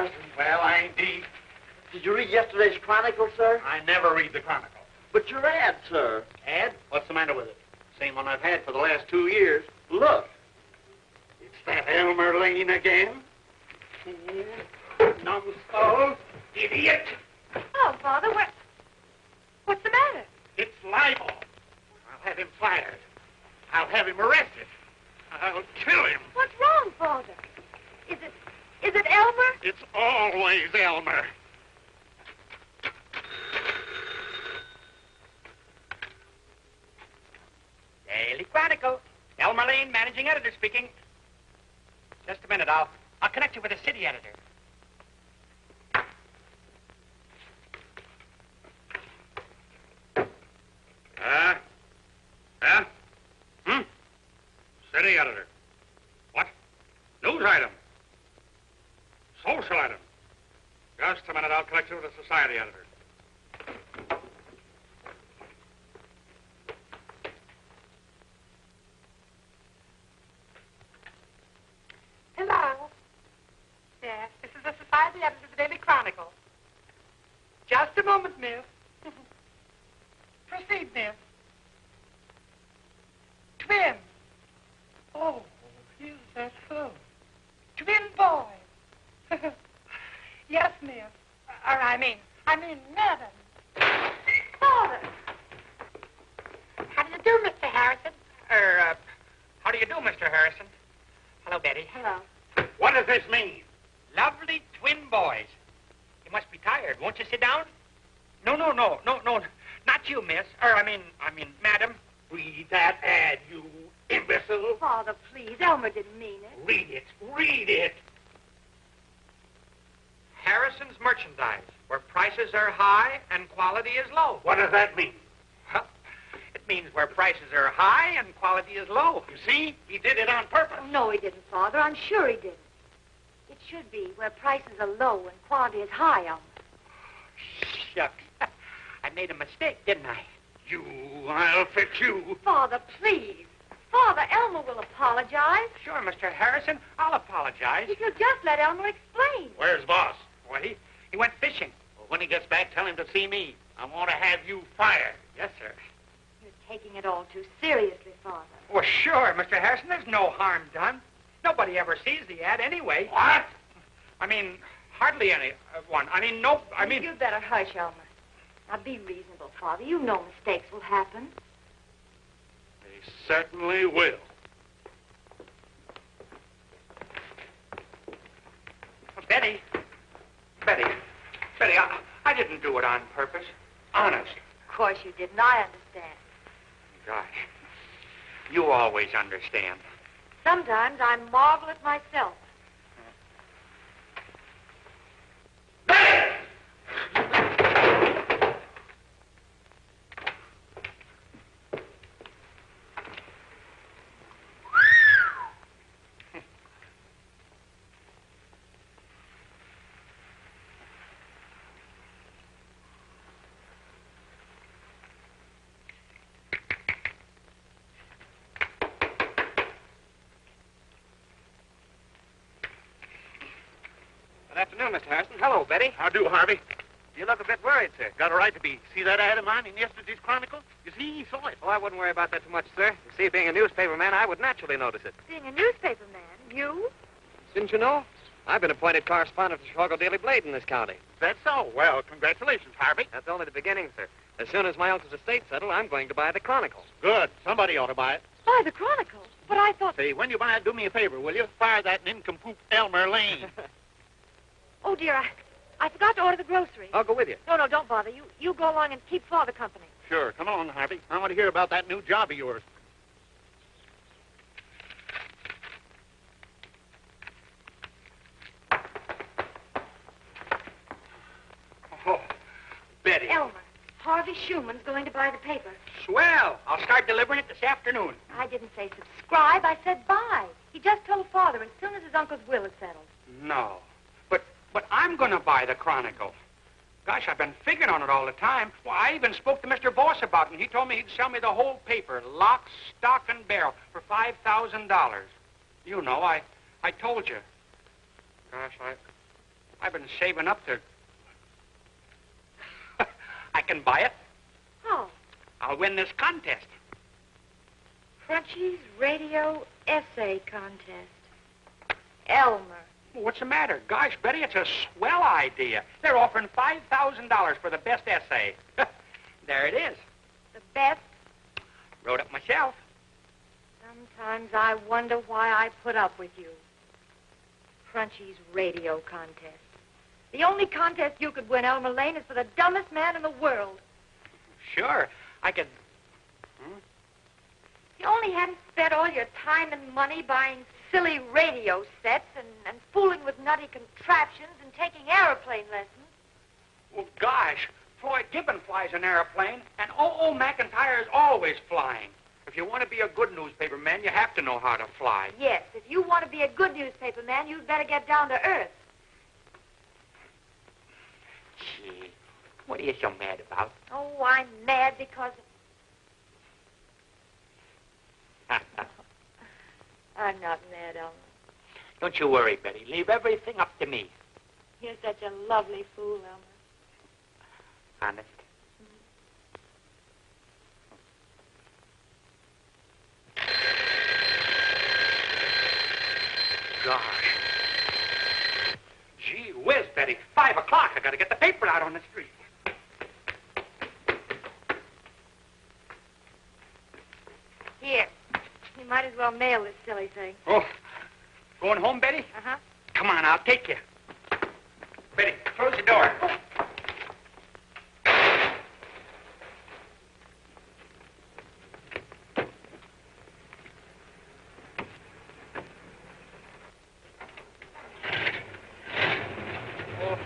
Harrison. Well, I ain't deep. Did you read yesterday's Chronicle, sir? I never read the Chronicle. But your ad, sir. Ad? What's the matter with it? Same one I've had for the last 2 years. Look. It's that Elmer Lane again. Numbskull. Idiot. Oh, Father, what's the matter? It's libel. I'll have him fired. I'll have him arrested. I'll kill him. What's wrong, Father? Is it Elmer? It's always Elmer. Daily Chronicle. Elmer Lane, managing editor speaking. Just a minute, I'll connect you with the city editor. City editor. What? News item. Social item. Just a minute, I'll connect you with the society editor. Hello. Yes, this is the society editor of the Daily Chronicle. Just a moment, miss. Proceed, miss. Twin. Oh, is that so? Twin boys. Yes, miss. Or I mean, madam. Father. How do you do, Mr. Harrison? How do you do, Mr. Harrison? Hello, Betty. Hello. What does this mean? Lovely twin boys. You must be tired. Won't you sit down? No. Not you, miss. I mean, madam. Read that ad, you imbecile. Father, please. Elmer didn't mean it. Read it. Harrison's merchandise, where prices are high and quality is low. What does that mean? Well, it means where prices are high and quality is low. You see? He did it on purpose. Oh, no, he didn't, Father. I'm sure he didn't. It should be where prices are low and quality is high, Elmer. Shucks. I made a mistake, didn't I? I'll fix you. Father, please. Father, Elmer will apologize. Sure, Mr. Harrison, I'll apologize. If you'll just let Elmer explain. Where's boss? Well, he went fishing. Well, when he gets back, tell him to see me. I want to have you fired. Yes, sir. You're taking it all too seriously, Father. Well, sure, Mr. Harrison, there's no harm done. Nobody ever sees the ad anyway. What? I mean, hardly anyone. You'd better hush, Elmer. Now, be reasonable, Father. You know mistakes will happen. They certainly will. Betty, I didn't do it on purpose. Honest. Of course you didn't. I understand. Gosh, you always understand. Sometimes I marvel at myself. Good afternoon, Mr. Harrison. Hello, Betty. How do, Harvey? You look a bit worried, sir. Got a right to be. See that ad of mine in yesterday's Chronicle? You see, he saw it. Oh, I wouldn't worry about that too much, sir. You see, being a newspaper man, I would naturally notice it. Being a newspaper man, you? Didn't you know? I've been appointed correspondent of the Chicago Daily Blade in this county. That's so. Well, congratulations, Harvey. That's only the beginning, sir. As soon as my uncle's estate's settled, I'm going to buy the Chronicle. Good. Somebody ought to buy it. Buy the Chronicle. But I thought... Say, when you buy it, do me a favor, will you? Fire that nincompoop Elmer Lane. Oh, dear, I forgot to order the groceries. I'll go with you. No, don't bother. You go along and keep Father company. Sure. Come along, Harvey. I want to hear about that new job of yours. Oh, Betty. Elmer, Harvey Schumann's going to buy the paper. Swell. I'll start delivering it this afternoon. I didn't say subscribe. I said buy. He just told Father as soon as his uncle's will is settled. No. But I'm going to buy the Chronicle. Gosh, I've been figuring on it all the time. Well, I even spoke to Mr. Voss about it, and he told me he'd sell me the whole paper, lock, stock, and barrel, for $5,000. You know, I told you. Gosh, I've been saving up to... I can buy it. Oh, I'll win this contest. Crunchy's radio essay contest. Elmer. Well, what's the matter? Gosh, Betty, it's a swell idea. They're offering $5,000 for the best essay. There it is. The best. Wrote it myself. Sometimes I wonder why I put up with you. Crunchy's radio contest. The only contest you could win, Elmer Lane, is for the dumbest man in the world. Sure, I could... You only had to spend all your time and money buying silly radio sets and fooling with nutty contraptions and taking airplane lessons. Well, gosh, Floyd Gibbon flies an airplane, and O.O. McIntyre is always flying. If you want to be a good newspaper man, you have to know how to fly. Yes, if you want to be a good newspaper man, you'd better get down to earth. Gee, what are you so mad about? Oh, I'm mad because... I'm not mad, Elmer. Don't you worry, Betty. Leave everything up to me. You're such a lovely fool, Elmer. Honest? Gosh. Gee whiz, Betty. 5 o'clock. I gotta get the paper out on the street. Here. You might as well mail this silly thing. Oh, going home, Betty? Uh-huh. Come on, I'll take you. Betty, close the door. Oh,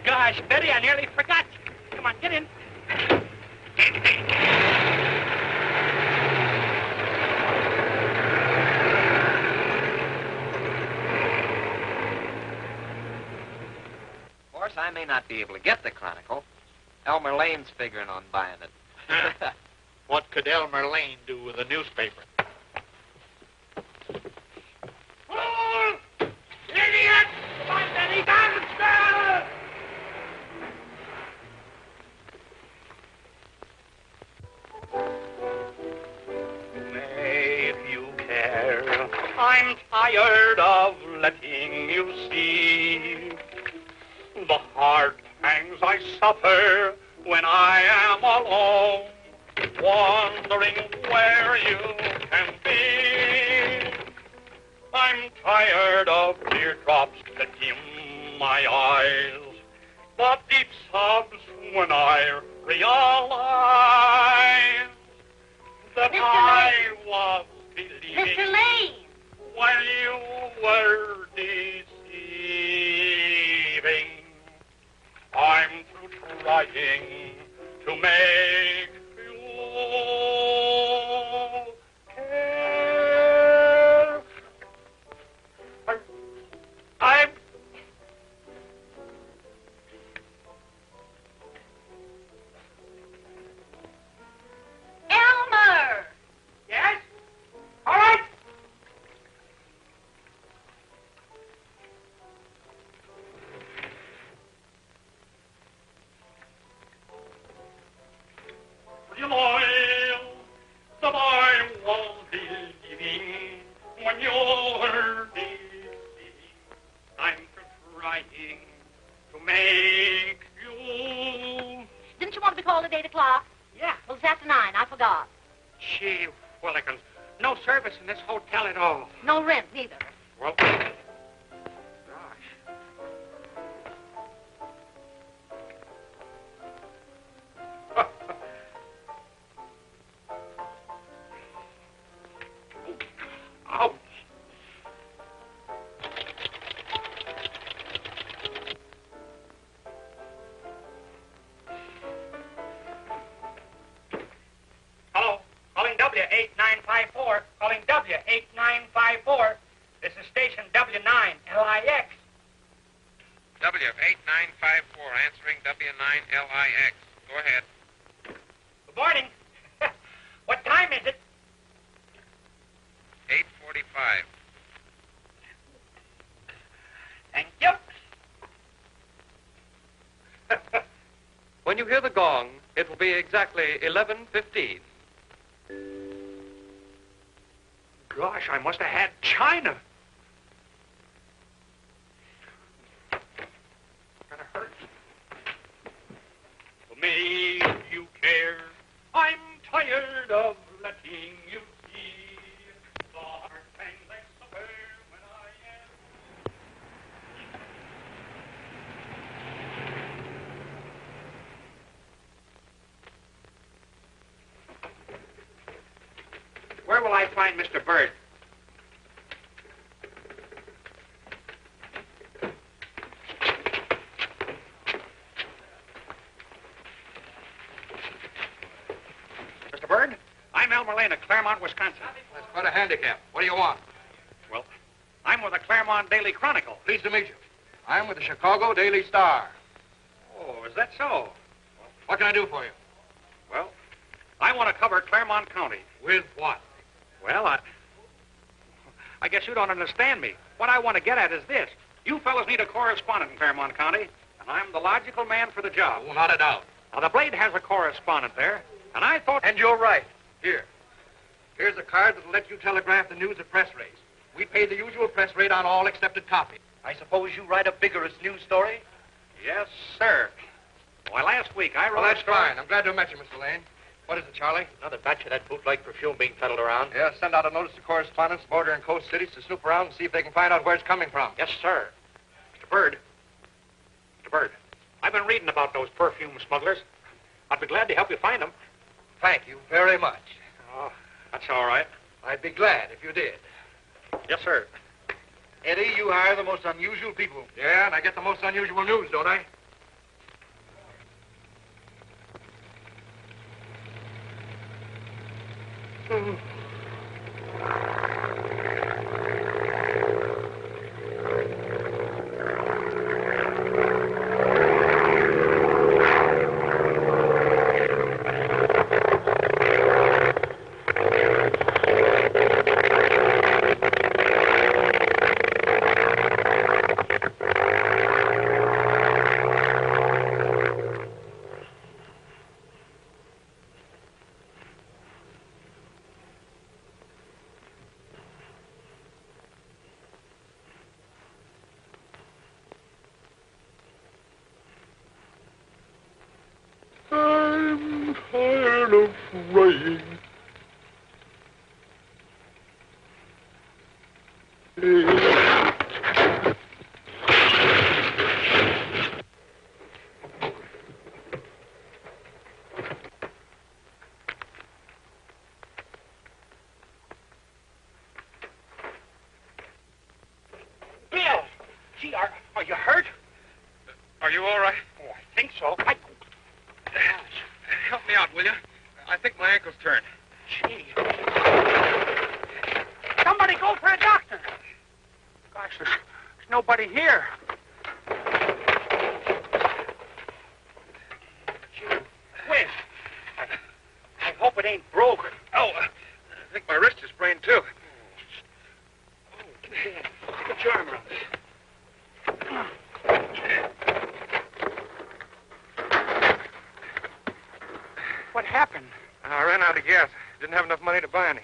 gosh, Betty, I nearly forgot you. Come on, get in. I may not be able to get the Chronicle. Elmer Lane's figuring on buying it. What could Elmer Lane do with a newspaper? Oh, idiot! Come on, Betty, downstairs! If you care, I'm tired of letting you see the hard pangs I suffer when I am alone, wondering where you can be. I'm tired of teardrops that dim my eyes, the deep sobs when I realize that Mr. I Lane. was believing Mr. Lane! while you were deceiving. I'm through trying to make you care. I'm... Elmer! Yes? All right. Loyal, that I was believing when you're deceiving. I'm trying to make you... Didn't you want to be called at 8 o'clock? Yeah. Well, it's after 9. I forgot. Gee whillikins. No service in this hotel at all. No rent, neither. Well, gosh. Ouch. Hello, calling W8954, calling W8954. This is station W9, LIX. W8954, answering W9LIX. Go ahead. Good morning. What time is it? 8:45. Thank you. When you hear the gong, it will be exactly 11:15. Gosh, I must have had China. Gonna hurt. For me, you care. I'm tired of letting you see the hard things I suffer when I am. Where will I find Mr. Bird? Mr. Bird, I'm Elmer Lane of Claremont, Wisconsin. That's quite a handicap. What do you want? Well, I'm with the Claremont Daily Chronicle. Pleased to meet you. I'm with the Chicago Daily Star. Oh, is that so? What can I do for you? Well, I want to cover Claremont County. With what? Well, I guess you don't understand me. What I want to get at is this. You fellas need a correspondent in Claremont County, and I'm the logical man for the job. Oh, not a doubt. Now, the Blade has a correspondent there, and I thought... And you're right. Here. Here's a card that'll let you telegraph the news at press rates. We pay the usual press rate on all accepted copies. I suppose you write a vigorous news story? Yes, sir. Why, last week I wrote... Well, that's a story... fine. I'm glad to have met you, Mr. Lane. What is it, Charlie? Another batch of that bootleg perfume being peddled around. Yeah, send out a notice to correspondents, border and coast cities to snoop around and see if they can find out where it's coming from. Yes, sir. Mr. Bird. Mr. Bird, I've been reading about those perfume smugglers. I'd be glad to help you find them. Thank you very much. Oh, that's all right. I'd be glad if you did. Yes, sir. Eddie, you hire the most unusual people. Yeah, and I get the most unusual news, don't I? I'm tired of writing. Bill! Gee, are you hurt? Are you all right? Oh, I think so. Help me out, will you? I think my ankle's turned. Gee. Somebody go for a doctor. Gosh, there's nobody here. Gee, whiz. I hope it ain't broke. Oh, I think my wrist is sprained, too. Oh, yeah. Put your arm around this. What happened? I ran out of gas. Didn't have enough money to buy any.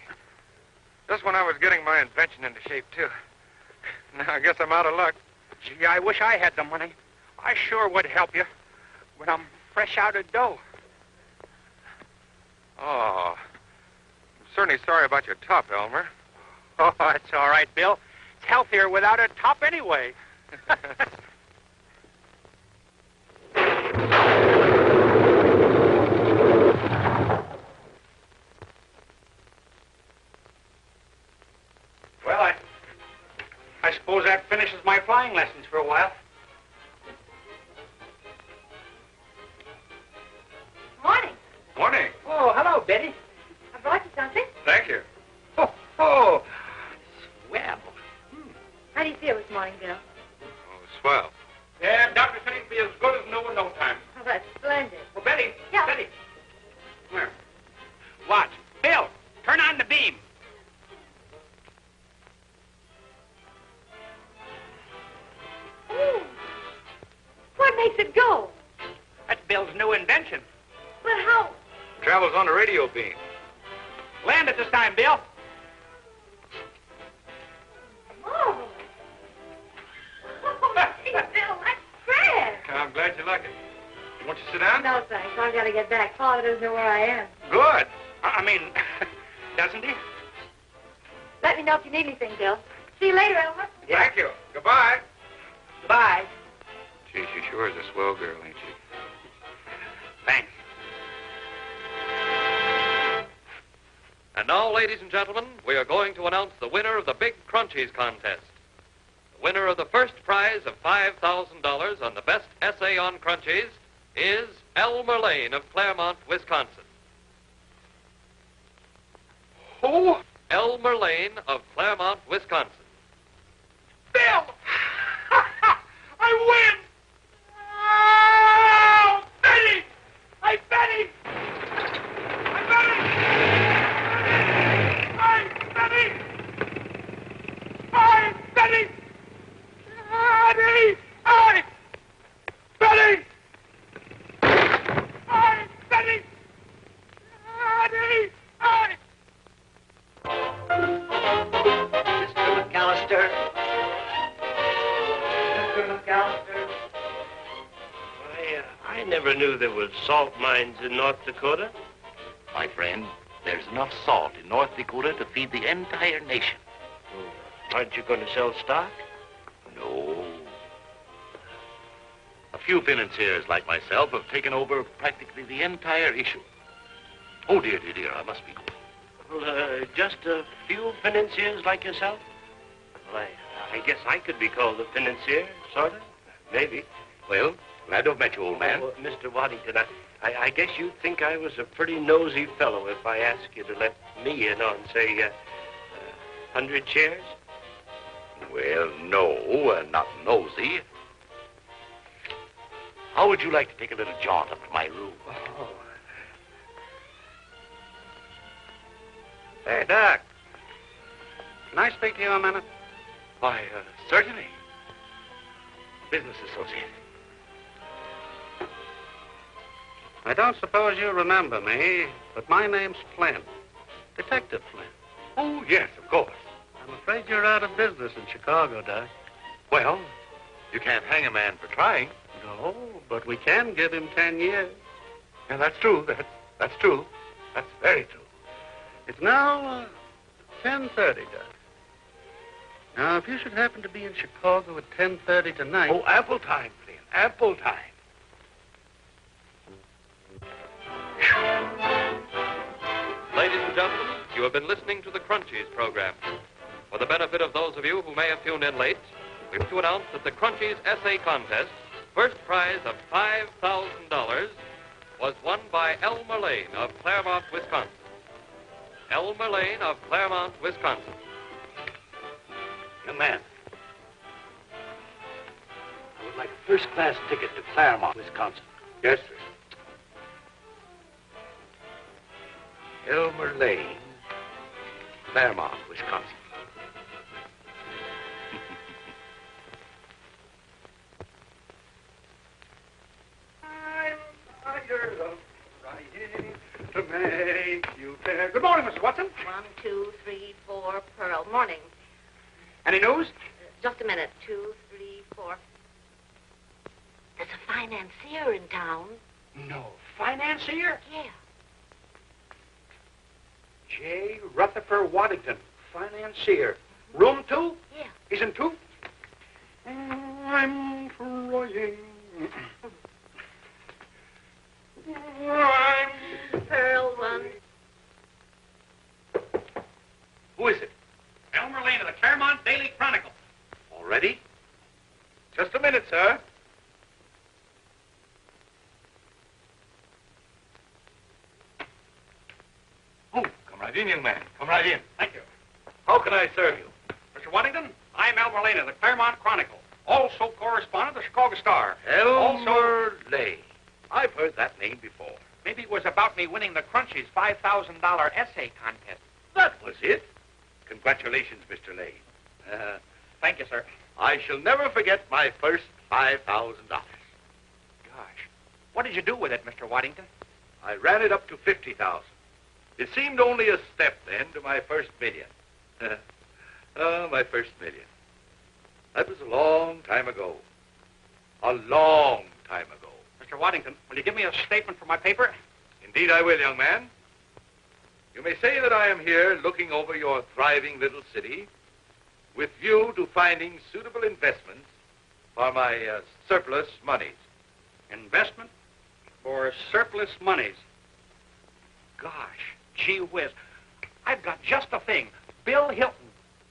Just when I was getting my invention into shape, too. Now, I guess I'm out of luck. Gee, I wish I had the money. I sure would help you. But I'm fresh out of dough. Oh, I'm certainly sorry about your top, Elmer. Oh, it's all right, Bill. It's healthier without a top anyway. Well, I suppose that finishes my flying lessons for a while. Morning. Morning. Oh, hello, Betty. I brought you something. Thank you. Oh, swell. How do you feel this morning, Bill? Oh, swell. Yeah, Dr. said he'd be as good as new in no time. Oh, that's splendid. Well, Betty. Yeah. Betty. Come here. Watch. Bill, turn on the beam. Ooh. What makes it go? That's Bill's new invention. radio beam. Land it this time, Bill. Marvelous. Oh, gee, Bill, that's grand. I'm glad you like it. Won't you sit down? No, thanks. I've got to get back. Father doesn't know where I am. Good. I mean, doesn't he? Let me know if you need anything, Bill. See you later, Elmer. Thank you. Goodbye. Bye. Gee, she sure is a swell girl, ain't she? Thanks. And now, ladies and gentlemen, we are going to announce the winner of the Big Crunchies contest. The winner of the first prize of $5,000 on the best essay on Crunchies is Elmer Lane of Claremont, Wisconsin. Who? Elmer Lane of Claremont, Wisconsin. Bill! I win! Oh, Betty! I bet him! I bet him! I bet him! I bet him! Daddy! I bet him! I bet him! Daddy! I... Mr. McAllister. Mr. McAllister. I never knew there were salt mines in North Dakota. My friend, there's enough salt in North Dakota to feed the entire nation. Aren't you going to sell stock? No. A few financiers like myself have taken over practically the entire issue. Oh, dear, I must be going. Well, just a few financiers like yourself? Well, I guess I could be called a financier, sort of. Maybe. Well, glad to have met you, old man. Oh, Mr. Waddington, I guess you'd think I was a pretty nosy fellow if I asked you to let me in on, say, 100 shares? Well, no, not nosy. How would you like to take a little jaunt up to my room? Oh. Hey, Doc. Can I speak to you a minute? Why, certainly. Business associate. I don't suppose you remember me, but my name's Flynn. Detective Flynn. Oh, yes, of course. I'm afraid you're out of business in Chicago, Doc. Well, you can't hang a man for trying. No, but we can give him 10 years. Yeah, that's true. That's true. That's very true. It's now 10:30, Doc. Now, if you should happen to be in Chicago at 10:30 tonight... Oh, ample time, Flynn. Ample time. Ladies and gentlemen, you have been listening to the Crunchies program. For the benefit of those of you who may have tuned in late, we wish to announce that the Crunchies essay contest, first prize of $5,000, was won by Elmer Lane of Claremont, Wisconsin. Elmer Lane of Claremont, Wisconsin. Young man, I would like a first-class ticket to Claremont, Wisconsin. Yes, sir. Elmer Lane, Claremont, Wisconsin. I'm tired of trying to make you fair. Good morning, Mr. Watson. 1, 2, 3, 4, Pearl. Morning. Any news? Just a minute. 2, 3, 4. There's a financier in town. No. Financier? Yeah. J. Rutherford Waddington, financier. Room 2? Yeah. He's in 2? I'm trying. Pearl 1. Who is it? Elmer Lane of the Claremont Daily Chronicle. Already? Just a minute, sir. Oh, come right in, young man. Come right in. Thank you. How can I serve you? Mr. Waddington, I'm Elmer Lane of the Claremont Chronicle, also correspondent of the Chicago Star. Elmer Lane. I've heard that name before. Maybe it was about me winning the Crunchies $5,000 essay contest. That was it. Congratulations, Mr. Lane. Thank you, sir. I shall never forget my first $5,000. Gosh. What did you do with it, Mr. Waddington? I ran it up to $50,000. It seemed only a step then to my first million. Oh, my first million. That was a long time ago. A long time ago. Mr. Waddington, will you give me a statement for my paper? Indeed I will, young man. You may say that I am here looking over your thriving little city with view to finding suitable investments for my surplus monies. Investment for surplus monies. Gosh, gee whiz. I've got just the thing. Bill Hilton.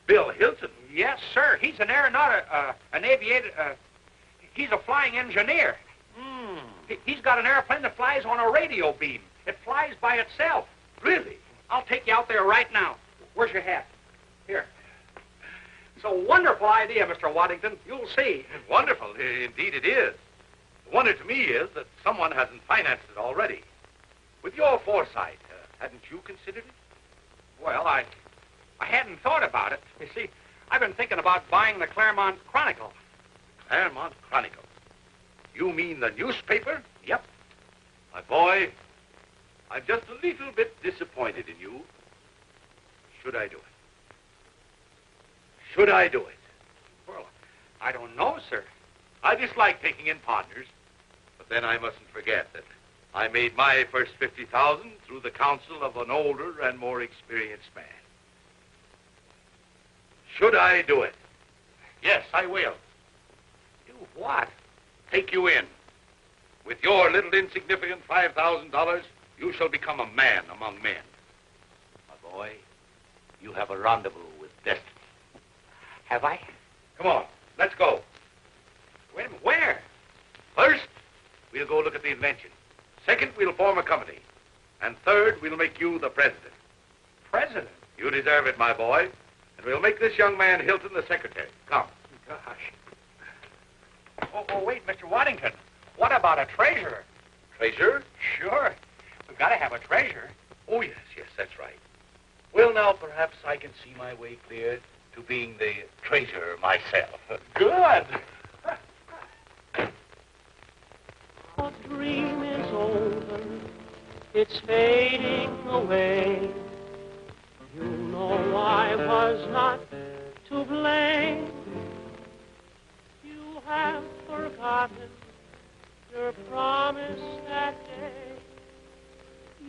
Bill Hilton? Yes, sir. He's an aeronaut, an aviator. He's a flying engineer. He's got an airplane that flies on a radio beam. It flies by itself. Really? I'll take you out there right now. Where's your hat? Here. It's a wonderful idea, Mr. Waddington. You'll see. Wonderful. Indeed it is. The wonder to me is that someone hasn't financed it already. With your foresight, hadn't you considered it? Well, I hadn't thought about it. You see, I've been thinking about buying the Claremont Chronicle. Claremont Chronicle? You mean the newspaper? Yep. My boy, I'm just a little bit disappointed in you. Should I do it? Should I do it? Well, I don't know, sir. I dislike taking in partners, but then I mustn't forget that I made my first $50,000 through the counsel of an older and more experienced man. Should I do it? Yes, I will. Do what? Take you in. With your little insignificant $5,000, you shall become a man among men. My boy, you have a rendezvous with destiny. Have I? Come on, let's go. Wait a minute, where? First, we'll go look at the invention. Second, we'll form a company. And third, we'll make you the president. President? You deserve it, my boy. And we'll make this young man Hilton the secretary. Come. Gosh. Oh, wait, Mr. Waddington. What about a treasurer? Treasurer? Sure. We've got to have a treasurer. Oh, yes, that's right. Well, now, perhaps I can see my way clear to being the treasurer myself. Good. A dream is over, it's fading away. You know I was not to blame. You have forgotten your promise that day.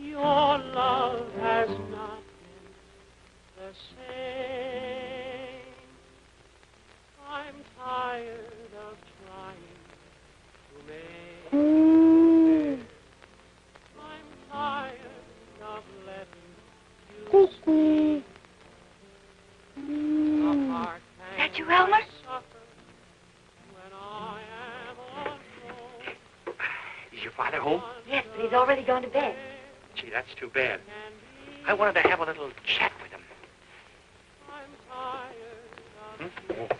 Your love has not been the same. I'm tired of trying to make you fair. I'm tired of letting you speak. The heart That you, Elmer? suffer when I am alone. Is your father home? Yes, but he's already gone to bed. Gee, that's too bad. I wanted to have a little chat with him. I'm tired of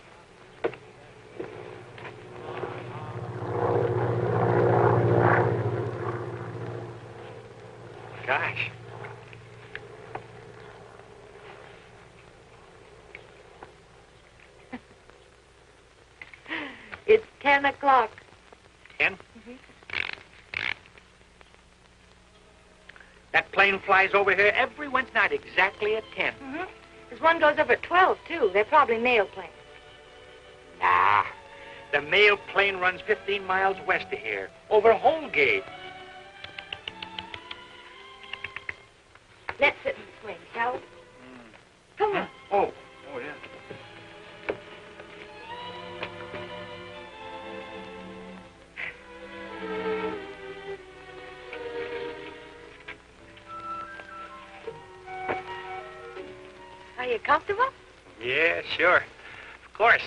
Gosh. It's 10 o'clock. 10? That plane flies over here every Wednesday night exactly at 10. Mm-hmm. There's one goes over at 12, too. They're probably mail planes. Nah. The mail plane runs 15 miles west of here, over Holgate. Let's sit in the swing, shall we? Come on. Oh, yeah. Are you comfortable? Yeah, sure. Of course.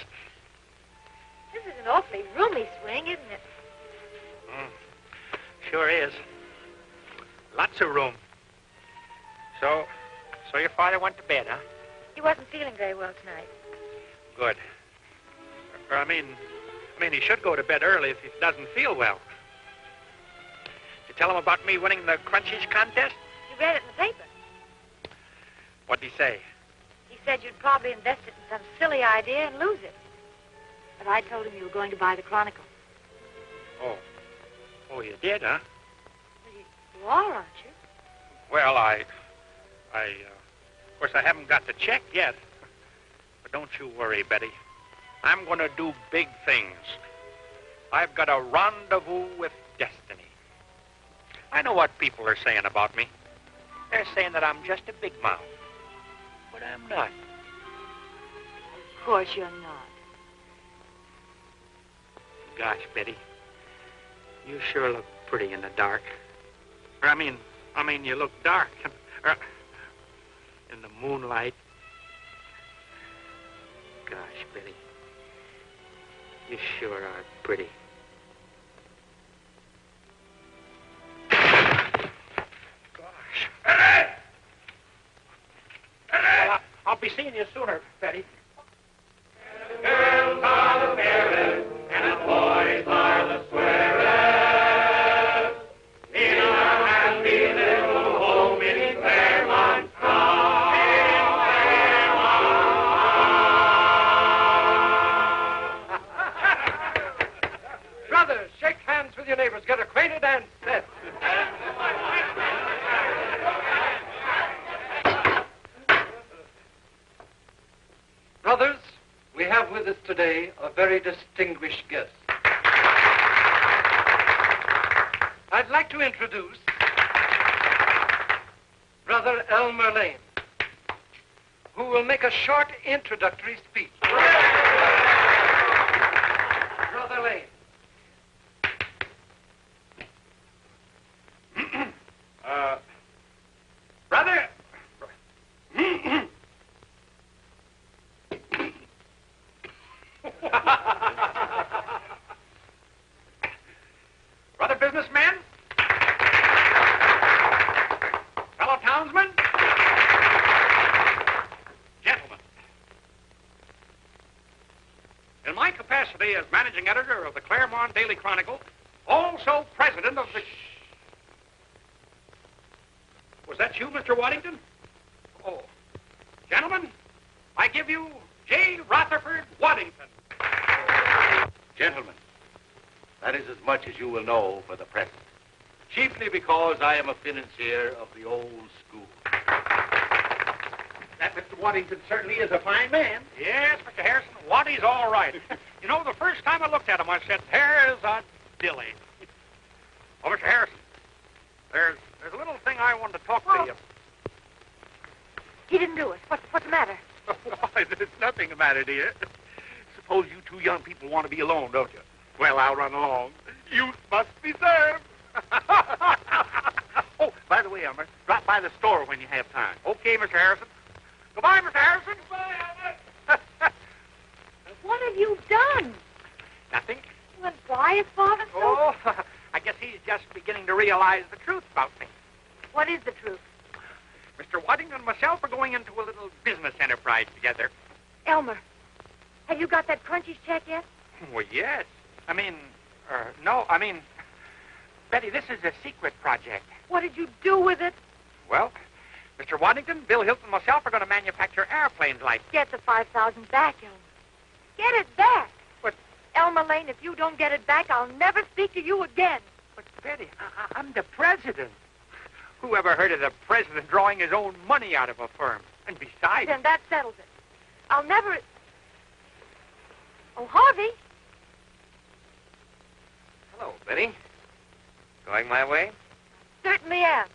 This is an awfully roomy swing, isn't it? Sure is. Lots of room. So your father went to bed, huh? He wasn't feeling very well tonight. Good. Or, I mean, he should go to bed early if he doesn't feel well. Did you tell him about me winning the Crunchies contest? He read it in the paper. What'd he say? He said you'd probably invest it in some silly idea and lose it. But I told him you were going to buy the Chronicle. Oh, you did, huh? You are, aren't you? Well, I Of course, I haven't got the check yet. But don't you worry, Betty. I'm going to do big things. I've got a rendezvous with destiny. I know what people are saying about me. They're saying that I'm just a big mouth. But I'm not. Of course you're not. Gosh, Betty, you sure look pretty in the dark. Or, I mean, you look dark. In the moonlight. Gosh, Betty, you sure are pretty. Gosh. Eddie! Well, I'll be seeing you sooner, Betty. Girls are the fairest, and the boys are the squarest. In our happy little home in Claremont town. Brothers, shake hands with your neighbors. Get acquainted and set. Brothers, we have with us today a very distinguished guest. I'd like to introduce Brother Elmer Lane, who will make a short introductory speech. Brother Lane. Brother. Brother businessman. Fellow townsmen. Gentlemen. In my capacity as managing editor of the Claremont Daily Chronicle, also president of the... Was that you, Mr. Waddington? Oh. Gentlemen, I give you J. Rutherford Waddington. Gentlemen, that is as much as you will know for the present. Chiefly because I am a financier of the old school. That Mr. Waddington certainly is a fine man. Yes, Mr. Harrison, Waddy's all right. You know, the first time I looked at him, I said, there's a dilly. Oh, Mr. Harrison, there's a little thing I wanted to talk to you. He didn't do it. What's the matter? Why, there's nothing the matter, dear. Suppose you two young people want to be alone, don't you? Well, I'll run along. You must be served. Oh, by the way, Elmer, drop by the store when you have time. Okay, Mr. Harrison. Goodbye, Mr. Harrison. Goodbye, Elmer. What have you done? Nothing. Well, why is Father so... Oh, I guess he's just beginning to realize the truth about me. What is the truth? Mr. Waddington and myself are going into a little business enterprise together. Elmer, have you got that Crunchies check yet? Well, yes. No, Betty, this is a secret project. What did you do with it? Well, Mr. Waddington, Bill Hilton, and myself are going to manufacture airplanes like... Get the $5,000 back, Elmer. Get it back. But... Elmer Lane, if you don't get it back, I'll never speak to you again. But, Betty, I'm the president. Who ever heard of the president drawing his own money out of a firm? And besides... Then that settles it. I'll never... Oh, Harvey. Hello, Betty. Going my way? Certainly am.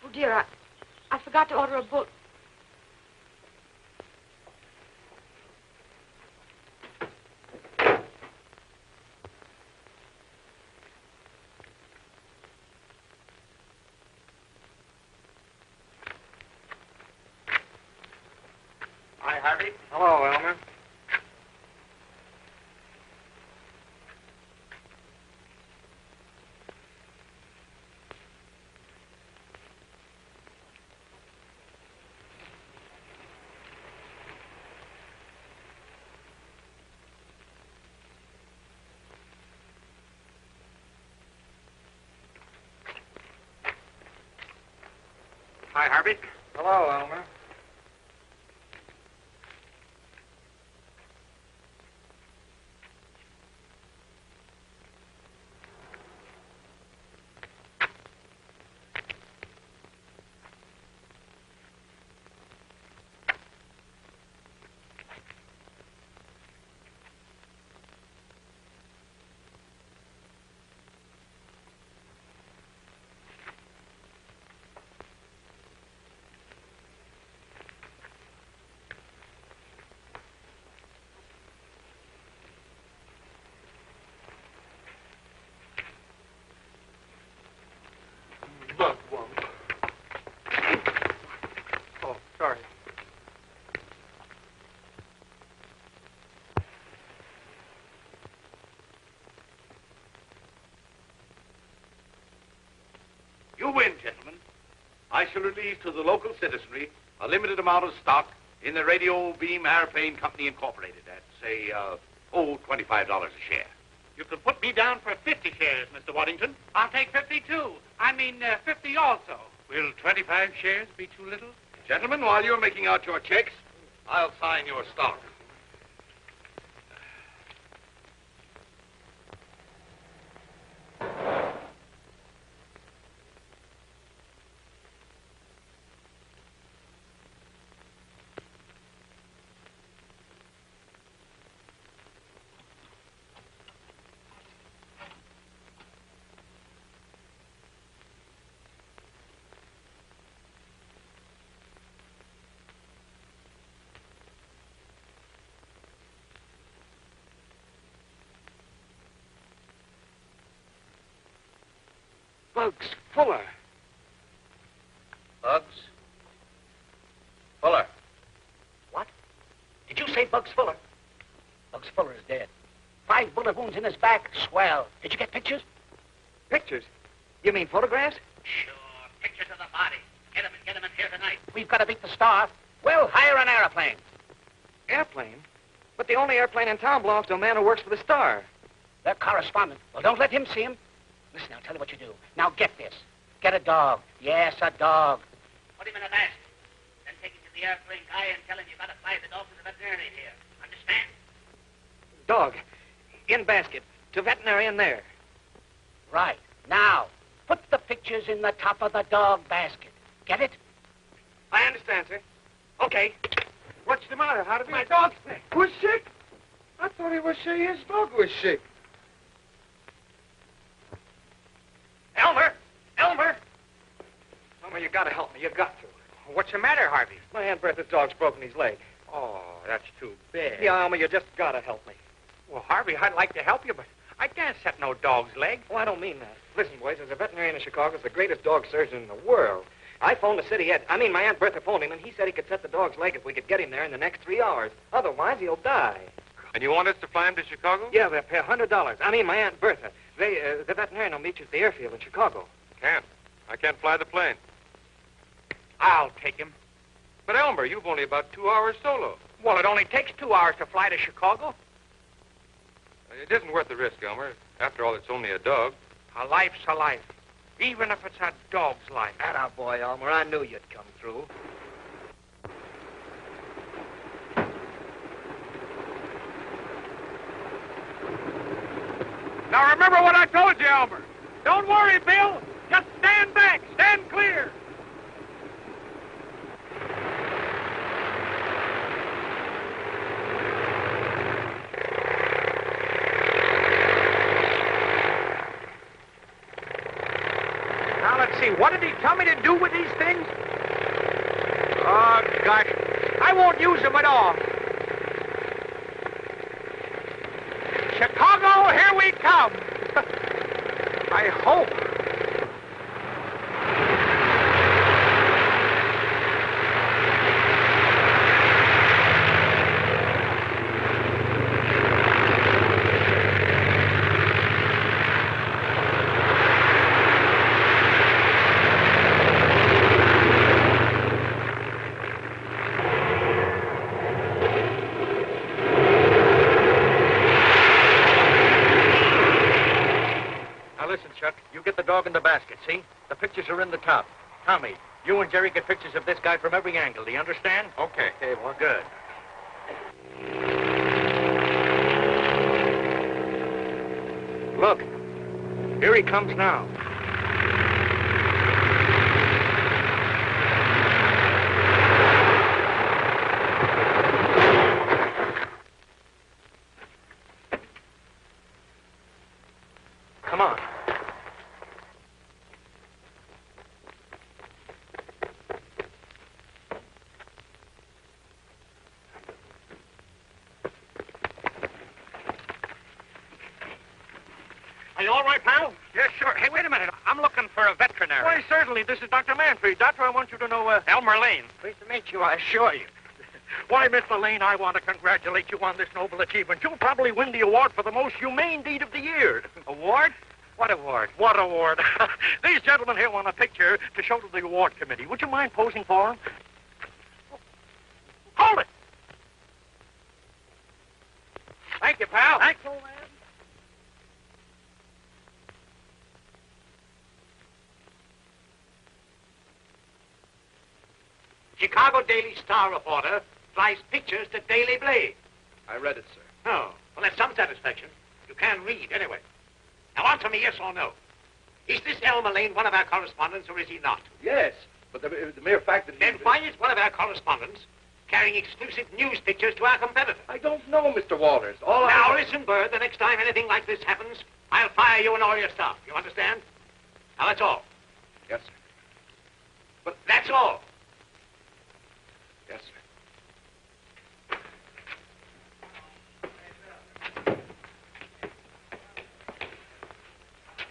Oh, dear, I forgot to order a book. Hi, Harvey. Hello, Elmer. Hi, Harvey. Hello, Elmer. Oh, sorry. You win, gentlemen. I shall release to the local citizenry a limited amount of stock in the Radio Beam Airplane Company Incorporated at, say, $25 a share. You could put me down for 50 shares, Mr. Waddington. I'll take 52. I mean, 50 also. Will 25 shares be too little? Gentlemen, while you're making out your checks, I'll sign your stock. Bugs Fuller. Bugs? Fuller. What? Did you say Bugs Fuller? Bugs Fuller is dead. 5 bullet wounds in his back. Swell. Did you get pictures? Pictures? You mean photographs? Sure. Pictures of the body. Get him in here tonight. We've got to beat the Star. We'll hire an airplane. Airplane? But the only airplane in town belongs to a man who works for the Star. Their correspondent. Well, don't let him see him. Listen, I'll tell you what you do. Now get this. Get a dog. Yes, a dog. Put him in a basket. Then take him to the airplane guy and tell him you've got to fly the dog to the veterinarian here. Understand? Dog. In basket. To veterinarian there. Right. Now, put the pictures in the top of the dog basket. Get it? I understand, sir. Okay. What's the matter? How did My dog's sick. Was sick? I thought he was saying his dog was sick. Elmer! Elmer! Elmer, you gotta help me. You got to. What's the matter, Harvey? My Aunt Bertha's dog's broken his leg. Oh, that's too bad. Yeah, Elmer, you just gotta help me. Well, Harvey, I'd like to help you, but I can't set no dog's leg. Oh, I don't mean that. Listen, boys, there's a veterinarian in Chicago who's the greatest dog surgeon in the world. I phoned the city head. My Aunt Bertha phoned him, and he said he could set the dog's leg if we could get him there in the next 3 hours. Otherwise, he'll die. And you want us to fly him to Chicago? Yeah, they'll pay $100. My Aunt Bertha. The veterinarian will meet you at the airfield in Chicago. Can't. I can't fly the plane. I'll take him. But, Elmer, you've only about 2 hours solo. Well, it only takes 2 hours to fly to Chicago. It isn't worth the risk, Elmer. After all, it's only a dog. A life's a life, even if it's a dog's life. Atta boy, Elmer. I knew you'd come through. Now, remember what I told you, Elmer. Don't worry, Bill. Just stand back. Stand clear. Now, let's see. What did he tell me to do with these things? Oh, gosh. I won't use them at all. Chicago, here we come. I hope. Now listen, Chuck. You get the dog in the basket, see? The pictures are in the top. Tommy, You and Jerry get pictures of this guy from every angle. Do you understand? Okay. Okay, well, good. Look, here he comes now. Come on. Are you all right, pal? Yes, sure. Hey, wait a minute. I'm looking for a veterinary. Why, certainly. This is Dr. Manfred. Doctor, I want you to know, Elmer Lane. Pleased to meet you, I assure you. Why, Mr. Lane, I want to congratulate you on this noble achievement. You'll probably win the award for the most humane deed of the year. Award? What award? What award? These gentlemen here want a picture to show to the award committee. Would you mind posing for them? Hold it! Thank you, pal. Thanks, old man. Chicago Daily Star reporter flies pictures to Daily Blade. I read it, sir. Oh, well, that's some satisfaction. You can read, anyway. Now, answer me yes or no. Is this Elmer Lane one of our correspondents, or is he not? Yes, but the mere fact that he... Then why is one of our correspondents carrying exclusive news pictures to our competitor? I don't know, Mr. Walters. Now, listen, Bird, the next time anything like this happens, I'll fire you and all your staff. You understand? Now, that's all. Yes, sir. But that's all. Yes, sir.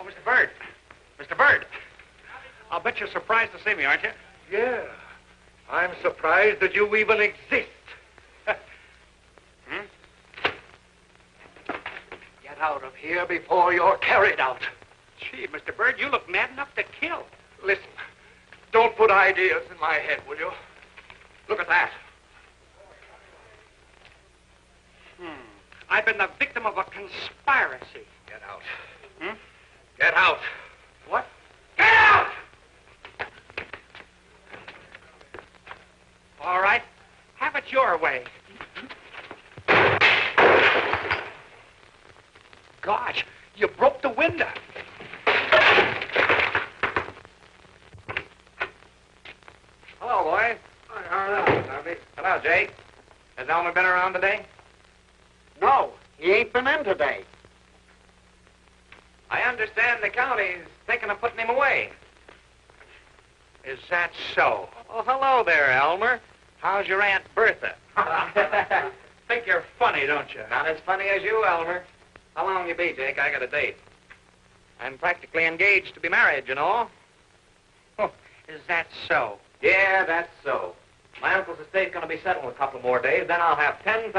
Oh, Mr. Bird. Mr. Bird. I'll bet you're surprised to see me, aren't you? Yeah. I'm surprised that you even exist. Get out of here before you're carried out. Gee, Mr. Bird, you look mad enough to kill. Listen, don't put ideas in my head, will you? Look at that. I've been the victim of a conspiracy. Get out. Hmm? Get out. What? Get out! All right. Have it your way. Gosh, you broke the window. Hello, boys. Hello, Jake. Has Elmer been around today? No, he ain't been in today. I understand the county's thinking of putting him away. Is that so? Oh, hello there, Elmer. How's your Aunt Bertha? Think you're funny, don't you? Not as funny as you, Elmer. How long you be, Jake? I got a date. I'm practically engaged to be married, you know. Oh, is that so? Yeah, that's so. My uncle's estate's going to be settled in a couple more days, then I'll have $10,000.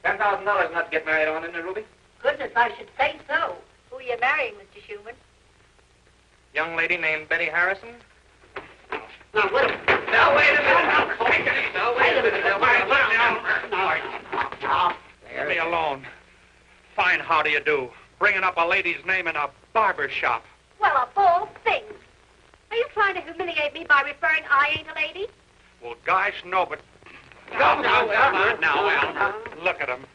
$10,000 not to get married on, isn't it, Ruby? Goodness, I should say so. Who are you marrying, Mr. Schumann? Young lady named Betty Harrison. Now, wait a minute. Now, wait a minute. Now, wait a minute. Leave me alone. Fine, how do you do? Bringing up a lady's name in a barber shop. Well, of all things. Are you trying to humiliate me by referring I ain't a lady? Well, gosh, no, but... Now, Elmer. Now, Elmer. Look at him.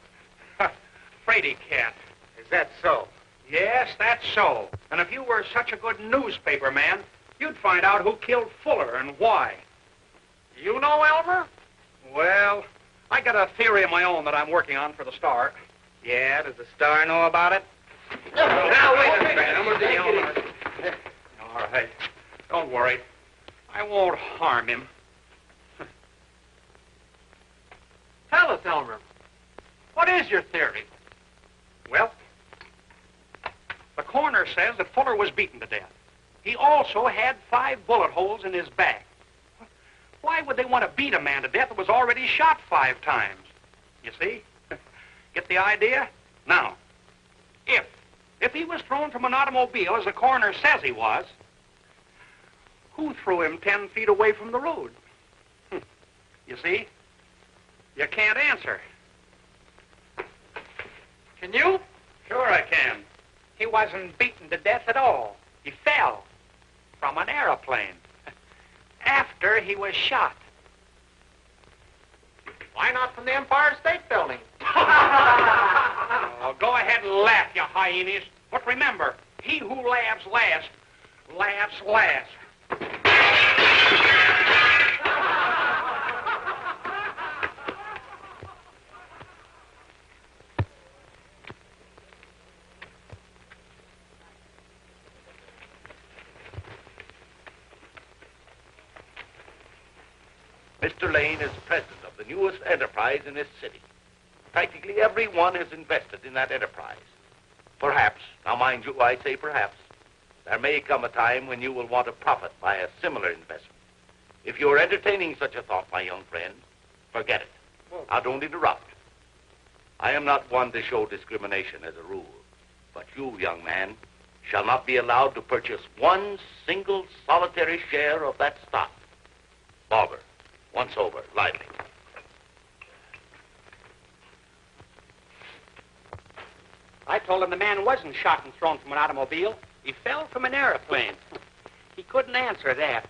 Fraidy cat. Is that so? Yes, that's so. And if you were such a good newspaper man, you'd find out who killed Fuller and why. You know, Elmer? Well, I got a theory of my own that I'm working on for the Star. Yeah, does the Star know about it? Now, wait a minute, Elmer. All right. Don't worry. I won't harm him. Tell us, Elmer. What is your theory? Well, the coroner says that Fuller was beaten to death. He also had 5 bullet holes in his back. Why would they want to beat a man to death that was already shot 5 times? You see? Get the idea? Now, if he was thrown from an automobile, as the coroner says he was, who threw him 10 feet away from the road? You see? You can't answer. Can you? Sure I can. He wasn't beaten to death at all. He fell from an airplane after he was shot. Why not from the Empire State Building? Oh, go ahead and laugh, you hyenas. But remember, he who laughs last, laughs last. Mr. Lane is president of the newest enterprise in this city. Practically everyone is invested in that enterprise. Perhaps, now mind you, I say perhaps, there may come a time when you will want to profit by a similar investment. If you're entertaining such a thought, my young friend, forget it. Now, don't interrupt. I am not one to show discrimination as a rule, but you, young man, shall not be allowed to purchase one single solitary share of that stock. Barber, once over, lively. I told him the man wasn't shot and thrown from an automobile. He fell from an airplane. He couldn't answer that.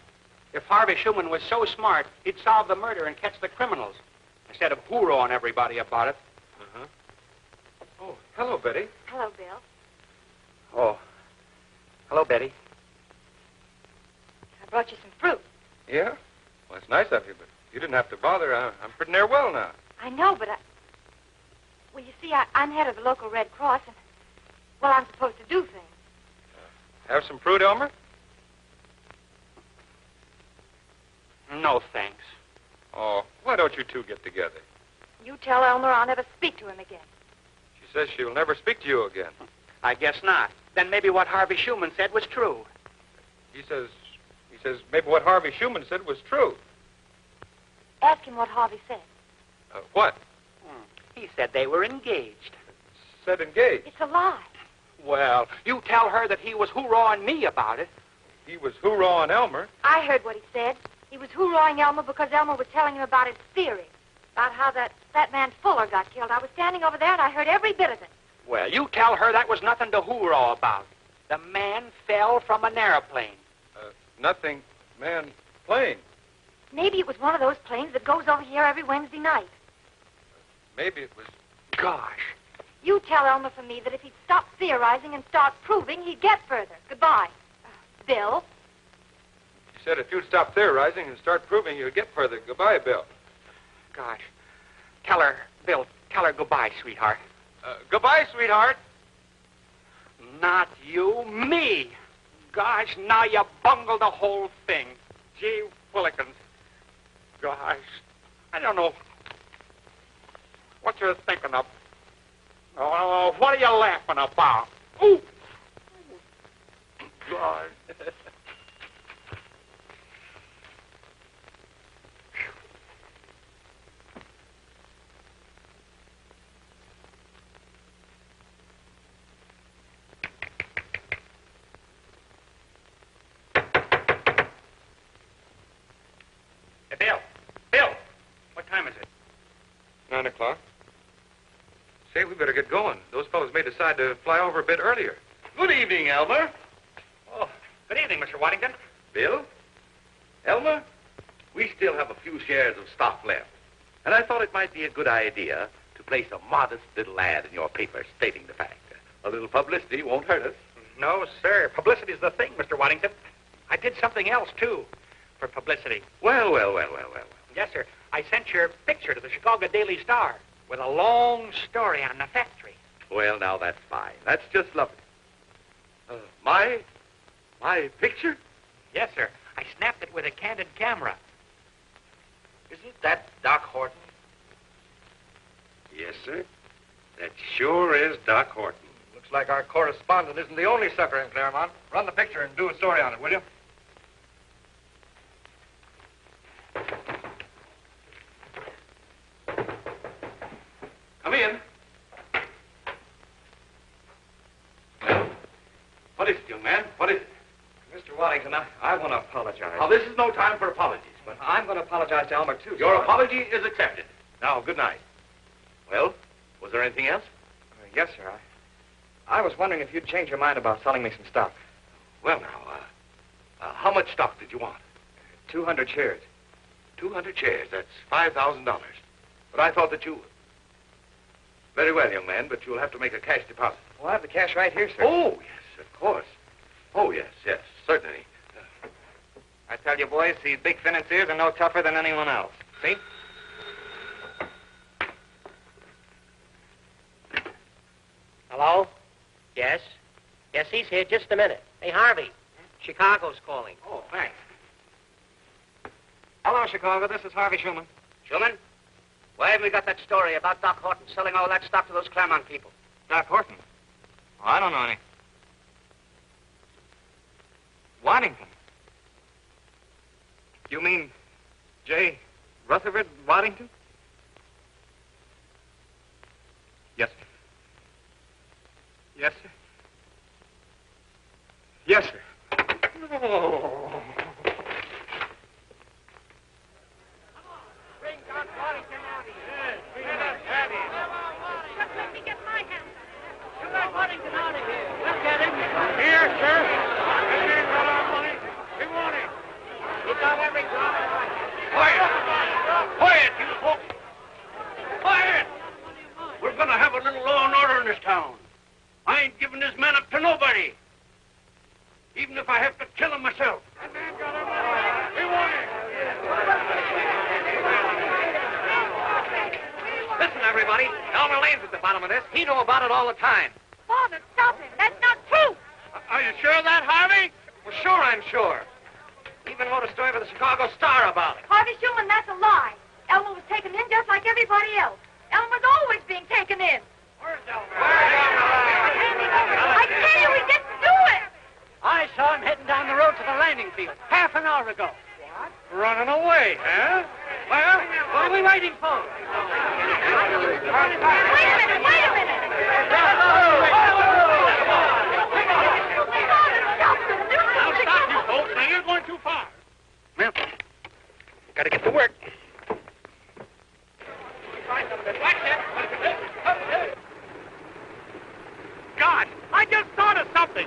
If Harvey Schumann was so smart, he'd solve the murder and catch the criminals, instead of hoorahing everybody about it. Uh-huh. Oh, hello, Betty. Hello, Bill. Oh. Hello, Betty. I brought you some fruit. Yeah? Well, it's nice of you, but you didn't have to bother. I'm pretty near well now. I know, but well, you see, I'm head of the local Red Cross, and, well, I'm supposed to do things. Have some fruit, Elmer? No, thanks. Oh, why don't you two get together? You tell Elmer I'll never speak to him again. She says she'll never speak to you again. I guess not. Then maybe what Harvey Schumann said was true. He says maybe what Harvey Schumann said was true. Ask him what Harvey said. What? He said they were engaged. Said engaged. It's a lie. Well, you tell her that he was hoorahing me about it. He was hoorahing Elmer. I heard what he said. He was hoorahing Elmer because Elmer was telling him about his theory, about how that man Fuller got killed. I was standing over there, and I heard every bit of it. Well, you tell her that was nothing to hoorah about. The man fell from an airplane. Nothing, man, plane. Maybe it was one of those planes that goes over here every Wednesday night. Maybe it was... Gosh. You tell Elmer for me that if he'd stop theorizing and start proving, he'd get further. Goodbye. Bill? He said if you'd stop theorizing and start proving, you'd get further. Goodbye, Bill. Gosh. Tell her, Bill, tell her goodbye, sweetheart. Goodbye, sweetheart. Not you, me. Gosh, now you bungled the whole thing. Gee willikins. Gosh, I don't know what you're thinking of. Oh, what are you laughing about? Ooh. God. Hey, Bill, what time is it? 9 o'clock. Say, we better get going. Those fellows may decide to fly over a bit earlier. Good evening, Elmer. Oh, good evening, Mr. Waddington. Bill? Elmer? We still have a few shares of stock left, and I thought it might be a good idea to place a modest little ad in your paper stating the fact. A little publicity won't hurt us. No, sir. Publicity's the thing, Mr. Waddington. I did something else, too, for publicity. Well. Yes, sir. I sent your picture to the Chicago Daily Star with a long story on the factory. Well, now, that's fine. That's just lovely. My picture? Yes, sir. I snapped it with a candid camera. Isn't that Doc Horton? Yes, sir. That sure is Doc Horton. Looks like our correspondent isn't the only sucker in Claremont. Run the picture and do a story on it, will you? Come in. Well, what is it, young man? What is it? Mr. Waddington, I want to apologize. Now, this is no time for apologies, but I'm going to apologize to Elmer, too. your sir. apology is accepted. Now, good night. Well, was there anything else? Yes, sir. I was wondering if you'd change your mind about selling me some stock. Well, now, how much stock did you want? 200 shares. 200 shares. That's $5,000. But I thought that you... Very well, young man, but you'll have to make a cash deposit. Well, I have the cash right here, sir. Oh, yes, of course. Oh, yes, certainly. I tell you, boys, these big financiers are no tougher than anyone else. See? Hello? Yes? Yes, he's here. Just a minute. Hey, Harvey. Chicago's calling. Oh, thanks. Hello, Chicago. This is Harvey Schumann. Schumann? Why haven't we got that story about Doc Horton selling all that stock to those Claremont people? Doc Horton? Oh, I don't know any. Waddington? You mean J. Rutherford Waddington? Yes, sir. Yes, sir. Yes, sir. Oh. Bring Doc Waddington out of here. Bring him out. Just let me get my hands on him. You let Waddington out of here. Let's get him. Here, sir. This man's got our money. We want him. He got every drop of it. Quiet. Quiet, you folks. Quiet. We're going to have a little law and order in this town. I ain't giving this man up to nobody. Even if I have to kill him myself. That man got our money. We want him. Listen, everybody. Elmer Lane's at the bottom of this. He knew about it all the time. Father, stop him. That's not true. Are you sure of that, Harvey? Well, sure, I'm sure. Even wrote a story for the Chicago Star about it. Harvey Schumann, that's a lie. Elmer was taken in just like everybody else. Elmer's always being taken in. Where's Elmer? I tell you, he didn't do it. I saw him heading down the road to the landing field half an hour ago. What? Running away, huh? Well, What are we waiting for? Wait a minute. Now stop, you folks. Now you're going too far. Well, gotta get to work. God, I just thought of something.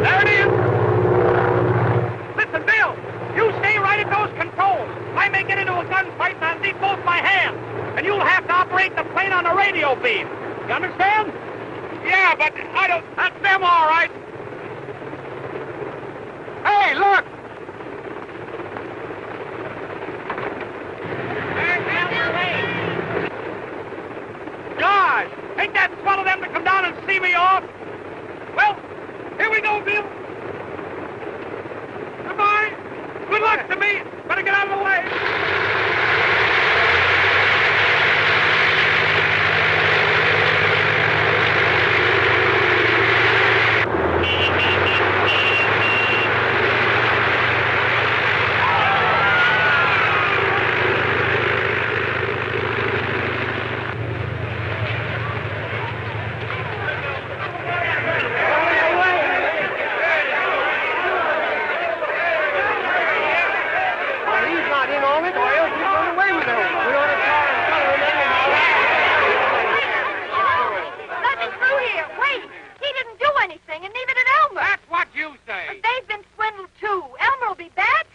There it is. Listen, Bill, you stay right at those controls. I may get into a gunfight and I'll need both my hands. And you'll have to operate the plane on a radio beam. You understand? Yeah, but I don't... That's them, all right. Hey, look! Gosh, ain't that swell of them to come down and see me off? Well, here we go, Bill. Goodbye. Good luck to me. Better get out of the way. Let me through here. Wait. He didn't do anything, and neither did Elmer. That's what you say. But they've been swindled, too. Elmer will be back.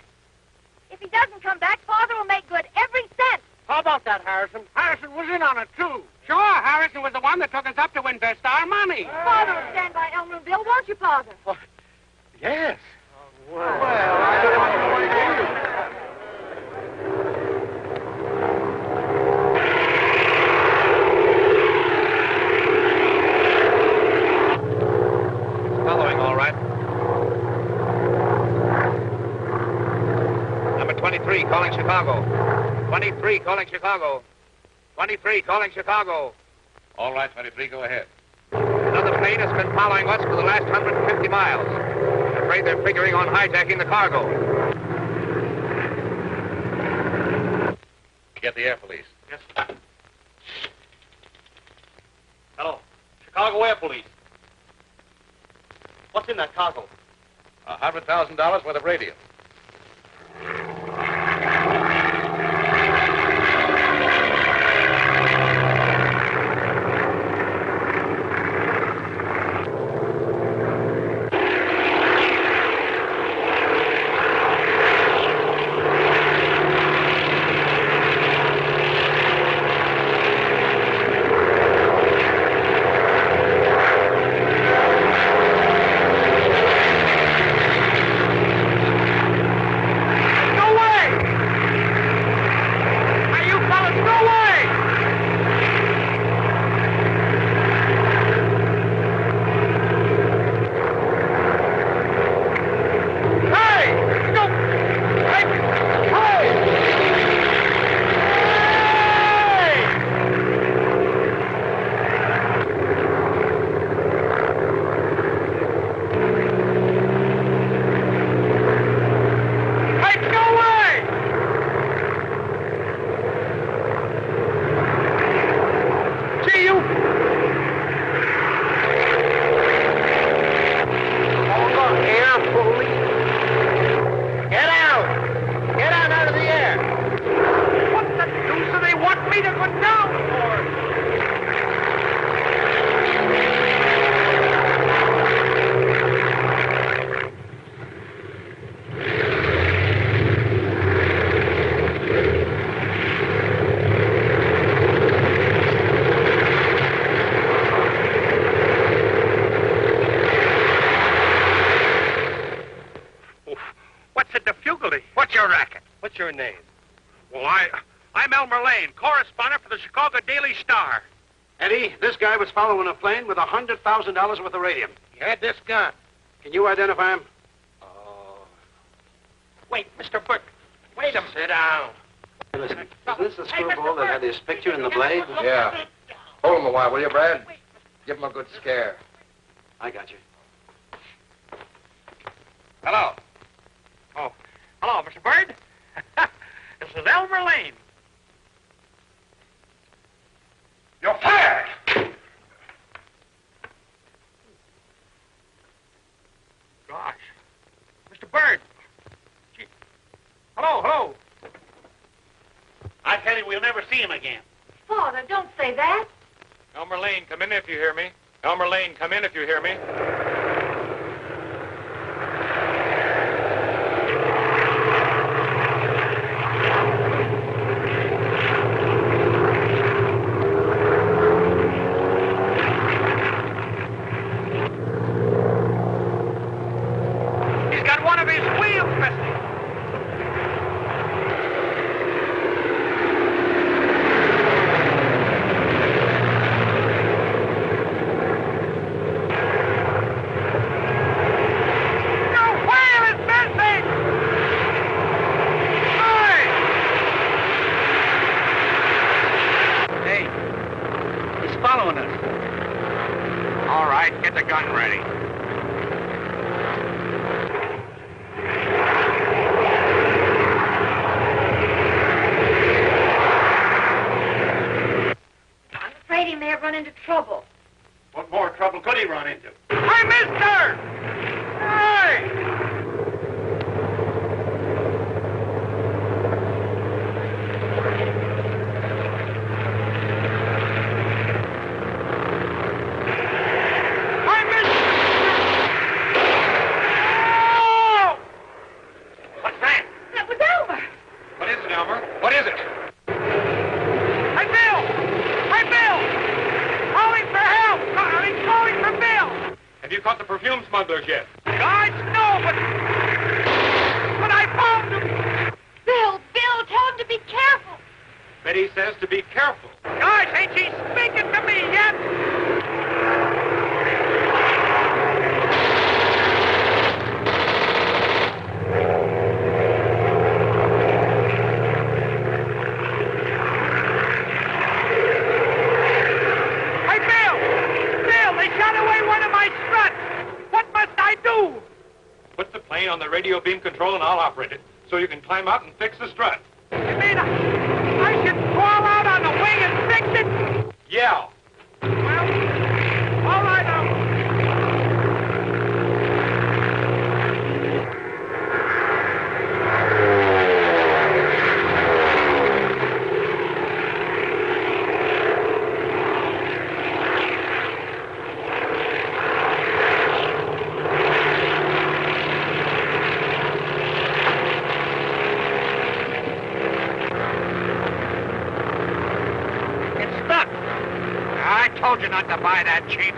If he doesn't come back, Father will make good every cent. How about that, Harrison? Harrison was in on it, too. Sure, Harrison was the one that took us up to invest our money. Father will stand by Elmer and Bill, won't you, Father? Yes. Following, all right. Number 23, calling Chicago. 23, calling Chicago. 23, calling Chicago. All right, 23, go ahead. Another plane has been following us for the last 150 miles. I'm afraid they're figuring on hijacking the cargo. get the air police. Yes, sir. Hello. Chicago Air Police. What's in that cargo? $100,000 worth of radio. What's your name? Well, I'm Elmer Lane, correspondent for the Chicago Daily Star. Eddie, this guy was following a plane with $100,000 worth of radium. He had this gun. Can you identify him? Wait, Mr. Burke. Wait a minute. Sit down. Hey, listen, is this the screwball that had his picture in the blade? Yeah. Hold him a while, will you, Brad? Give him a good scare. I got you. Hello. Oh, hello, Mr. Bird. This is Elmer Lane. You're fired! Gosh. Mr. Bird. Gee. Hello. I tell you, we'll never see him again. Father, don't say that. Elmer Lane, come in if you hear me. Elmer Lane, come in if you hear me. He's got one of his wheels missing. Following us. All right, get the gun ready. I'm afraid he may have run into trouble. What more trouble could he run into? Hey, mister! Hey! What is it? Hey, Bill! Hey, Bill! Calling for help! He's calling for Bill! Have you caught the perfume smugglers yet? Guys, no, but I found him! Bill, tell him to be careful. Betty says to be careful. Guys, ain't she speaking to me yet? Put the plane on the radio beam control and I'll operate it, so you can climb out and fix the strut. You mean I should yell. Well, all right, Elmer. I told you not to buy that cheap.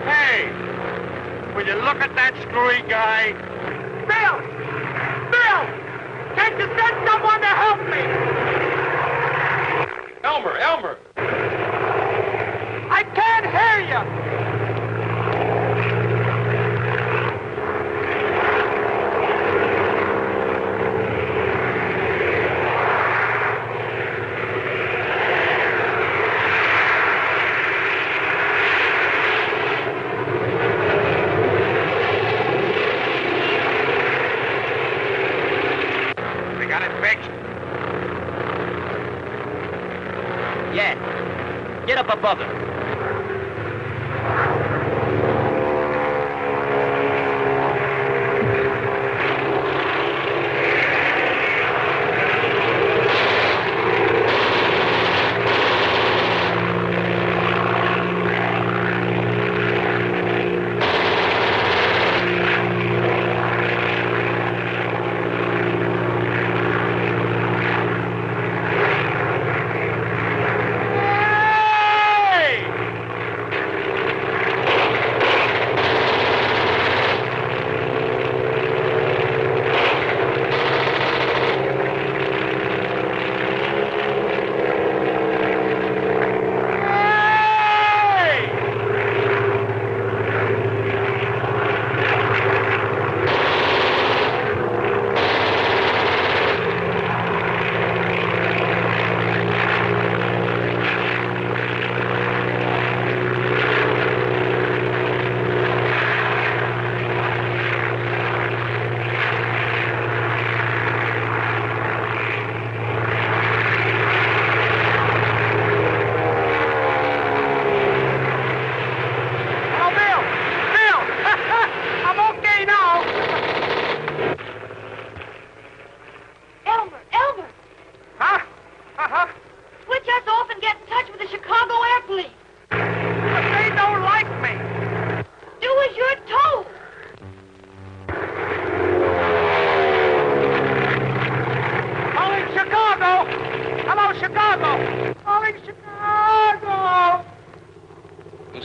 Hey, will you look at that screwy guy? Bill! Bill! Can't you send someone to help me? Elmer! I can't hear you! Yeah. Get up above him.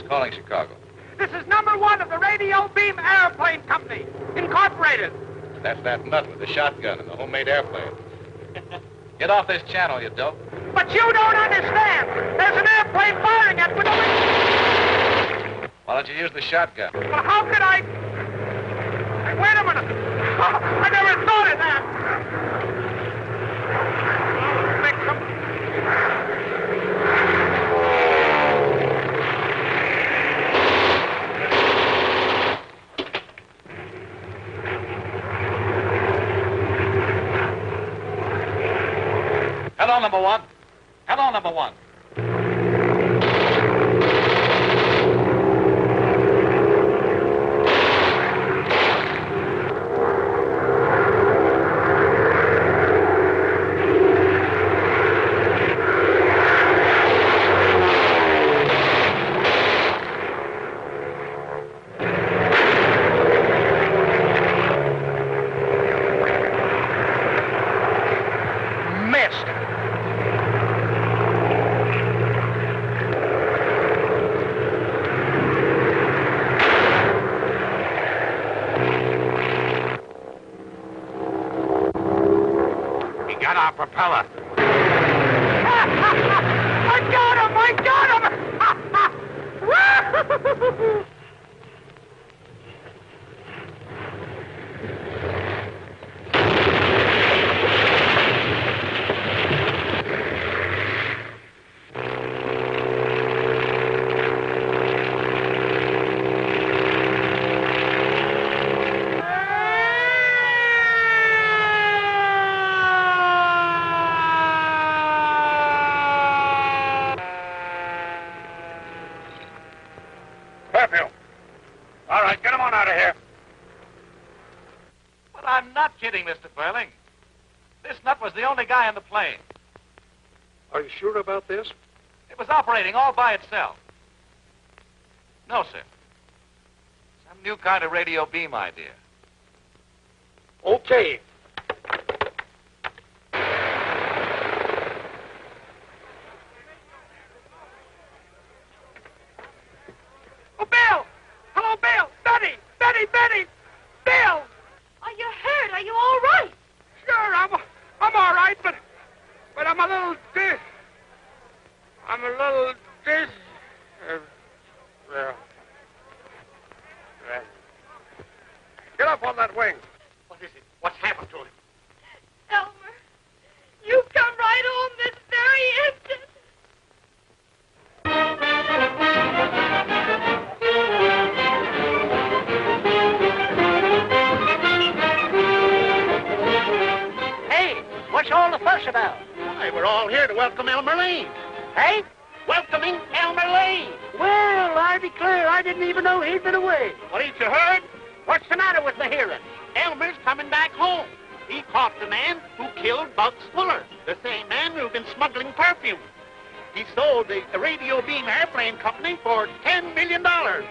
Calling Chicago. This is number 1 of the Radio Beam Airplane Company, Incorporated. That's that nut with the shotgun and the homemade airplane. Get off this channel, you dope. But you don't understand. There's an airplane firing at with a... Why don't you use the shotgun? Well, how could I... Hey, wait a minute. Oh, I never thought of that. Oh, fix 'em. Hello, number 1. Hello, number 1. Propeller. I got him! I got him! Curfew. All right, get him on out of here. But I'm not kidding, Mr. Furling. This nut was the only guy on the plane. Are you sure about this? It was operating all by itself. No, sir. Some new kind of radio beam idea. Okay. Oh, Bill! Hello, Bill! Betty! Betty! Betty! Bill! Are you hurt? Are you all right? Sure, I'm all right, but I'm a little dis. Get up on that wing. What is it? What's happened to him? Elmer, you come right home this very instant. Hey, what's all the fuss about? Why, we're all here to welcome Elmer Lane. Hey? Welcoming Elmer Lane. Well, I declare, I didn't even know he'd been away. What, ain't you heard? What's the matter with the hearing? Elmer's coming back home. He caught the man who killed Bugs Fuller, the same man who'd been smuggling perfume. He sold the Radio Beam Airplane Company for $10 million.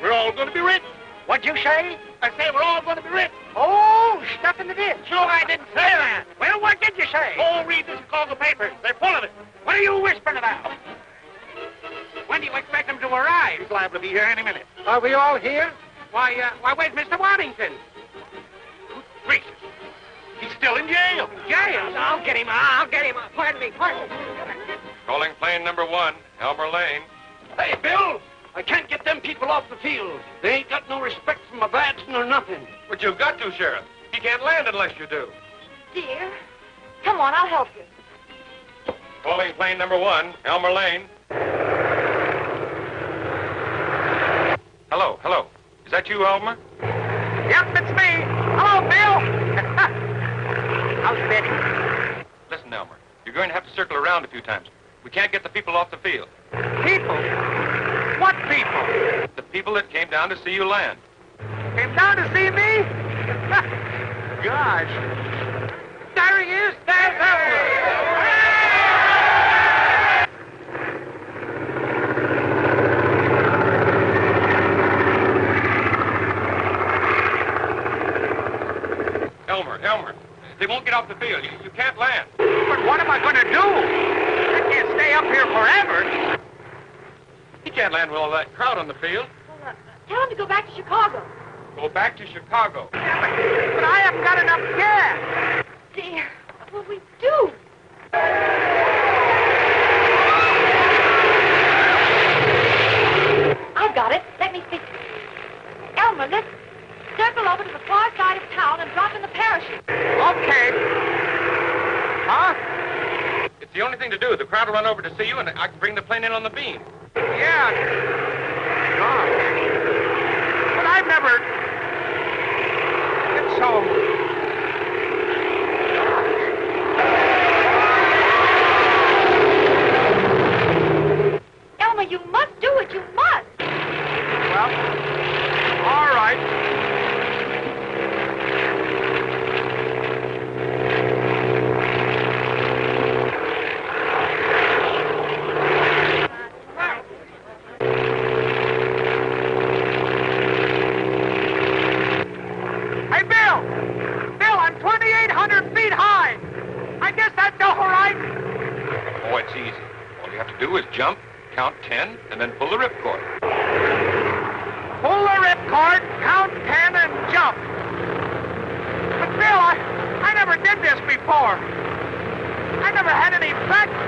We're all going to be rich. What'd you say? I say we're all going to be rich. Oh, stuff in the ditch. No, I didn't say that. Well, what did you say? Oh, read the Chicago papers. They're full of it. What are you whispering about? When do you expect him to arrive? He's liable to be here any minute. Are we all here? Why, where's Mr. Waddington? Gracious. He's still in jail. Jail? I'll get him. Pardon me. Calling plane number 1, Elmer Lane. Hey, Bill, I can't get them people off the field. They ain't got no respect for my badge nor nothing. But you've got to, Sheriff. He can't land unless you do. Dear, come on, I'll help you. Calling plane number 1, Elmer Lane. Hello. Is that you, Elmer? Yep, it's me. Hello, Bill. How's Betty? Listen, Elmer, you're going to have to circle around a few times. We can't get the people off the field. People? What people? The people that came down to see you land. Came down to see me? Gosh. There he is. There's Elmer. Elmer, they won't get off the field. You can't land. But what am I going to do? I can't stay up here forever. He can't land with all that crowd on the field. Well, tell him to go back to Chicago. Go back to Chicago. But I haven't got enough gas. Dear, what will we do? I've got it. Let me speak. Elmer, let's circle over to the far side of town and drop in the parachute. Okay. Huh? It's the only thing to do. The crowd will run over to see you, and I can bring the plane in on the beam. Yeah. Gosh. But I've never... It's so... Elmer, you must do it. You must. Well, all right. Hey, Bill! Bill, I'm 2,800 feet high. I guess that's all right. Oh, it's easy. All you have to do is jump, count 10, and then pull the ripcord. Pull the ripcord, count 10, and jump. But, Bill, I never did this before. I never had any practice.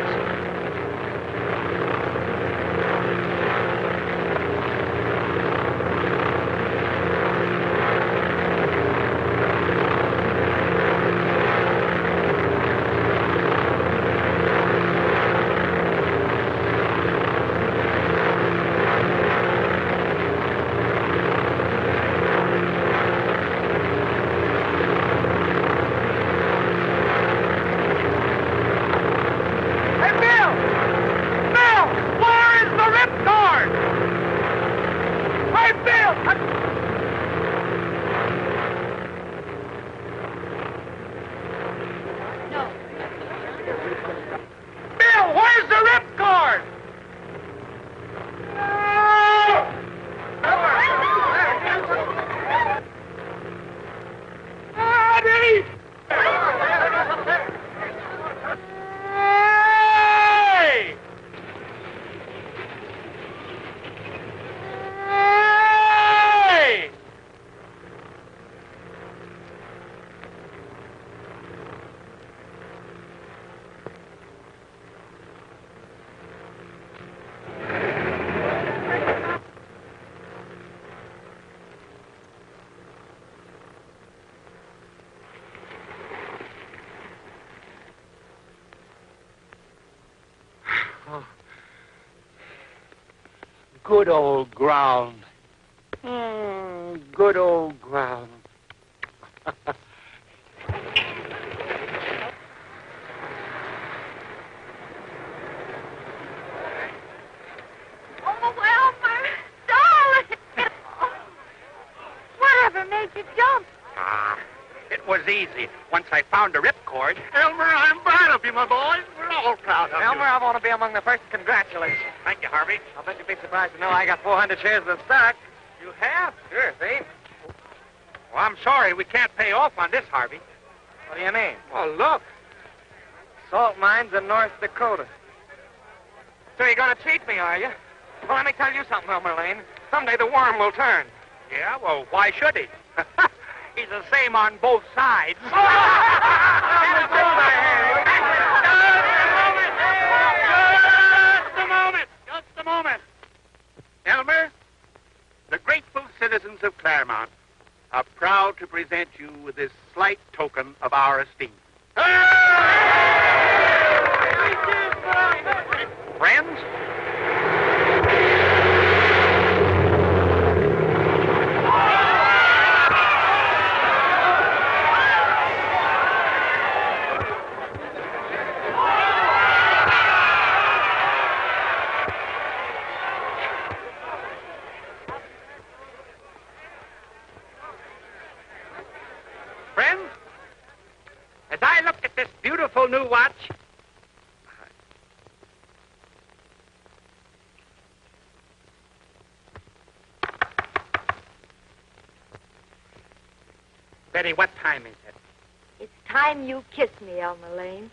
Hey, Bill, where's the ripcord? Eddie! Hey! Hey! Good old ground. Good old ground. Oh, Elmer, darling. Whatever made you jump? It was easy. Once I found a ripcord. Elmer, I'm proud of you, my boy. We're all proud of Elmer, I want to be among the first to congratulate you. Thank you, Harvey. I'll bet you'd be surprised to know I got 400 shares of the stock. You have? Sure, see? Well, I'm sorry. We can't pay off on this, Harvey. What do you mean? Well, look. Salt mines in North Dakota. So you're going to cheat me, are you? Well, let me tell you something, Elmer Lane. Someday the worm will turn. Yeah, well, why should he? He's the same on both sides. Just a moment. Elmer, the grateful citizens of Claremont are proud to present you with this slight token of our esteem. Friends? Friends, as I look at this beautiful new watch, Betty, what time is it? It's time you kissed me, Elmer Lane.